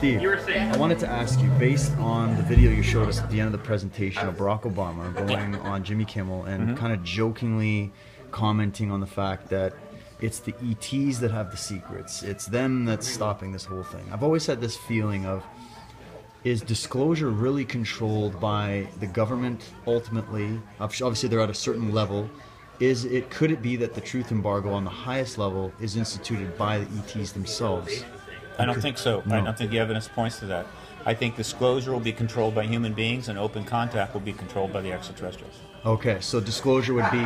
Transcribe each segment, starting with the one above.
Steve, I wanted to ask you, based on the video you showed us at the end of the presentation of Barack Obama going on Jimmy Kimmel and kind of jokingly commenting on the fact that it's the ETs that have the secrets, it's them that's stopping this whole thing. I've always had this feeling of, is disclosure really controlled by the government ultimately? Obviously they're at a certain level. Could it be that the truth embargo on the highest level is instituted by the ETs themselves? I don't think so. No. I don't think the evidence points to that. I think disclosure will be controlled by human beings and open contact will be controlled by the extraterrestrials. Okay, so disclosure would be,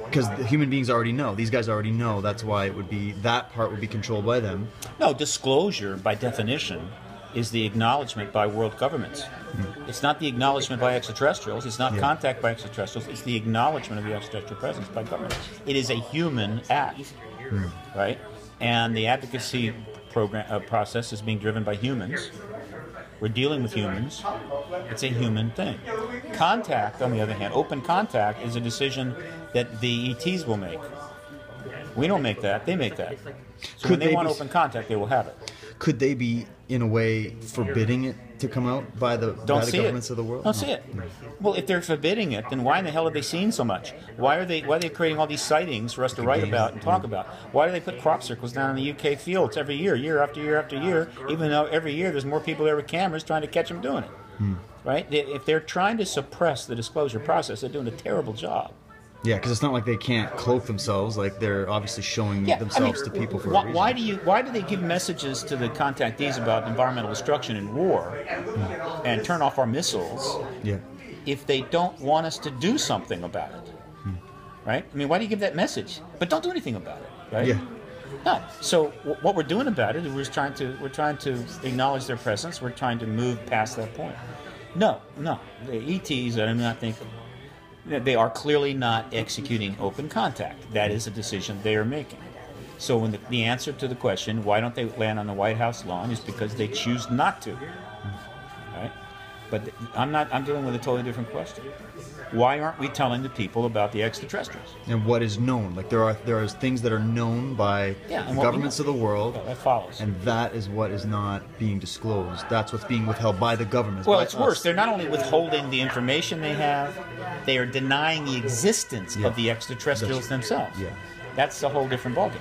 because the human beings already know, these guys already know, that's why it would be, that part would be controlled by them. No, disclosure by definition is the acknowledgement by world governments. It's not the acknowledgement by extraterrestrials, it's not contact by extraterrestrials, it's the acknowledgement of the extraterrestrial presence by governments. It is a human act, right? And the advocacy process is being driven by humans. We're dealing with humans. It's a human thing. Contact, on the other hand, open contact is a decision that the ETs will make. We don't make that, they make that. So when they want open contact, they will have it. Could they be, in a way, forbidding it to come out by the governments of the world? Don't see it. Well, if they're forbidding it, then why in the hell have they seen so much? Why are they creating all these sightings for us to write about and talk about? Why do they put crop circles down in the UK fields every year, year after year after year, even though every year there's more people there with cameras trying to catch them doing it? Right? If they're trying to suppress the disclosure process, they're doing a terrible job. Yeah, because it's not like they can't cloak themselves. Like they're obviously showing themselves to people for a reason. Why do they give messages to the contactees about environmental destruction and war and turn off our missiles if they don't want us to do something about it? Right? I mean, why do you give that message? But don't do anything about it, right? Yeah. No. So what we're doing about it is we're trying to acknowledge their presence. We're trying to move past that point. No. The ETs, I do not think. They are clearly not executing open contact. That is a decision they are making. So when the answer to the question, why don't they land on the White House lawn, is because they choose not to. Right? But I'm dealing with a totally different question. Why aren't we telling the people about the extraterrestrials? And what is known? Like there are things that are known by the governments of the world. That follows. And that is what is not being disclosed. That's what's being withheld by the government. Well, it's worse. They're not only withholding the information they have, they are denying the existence of the extraterrestrials themselves. Yeah. That's a whole different ballgame.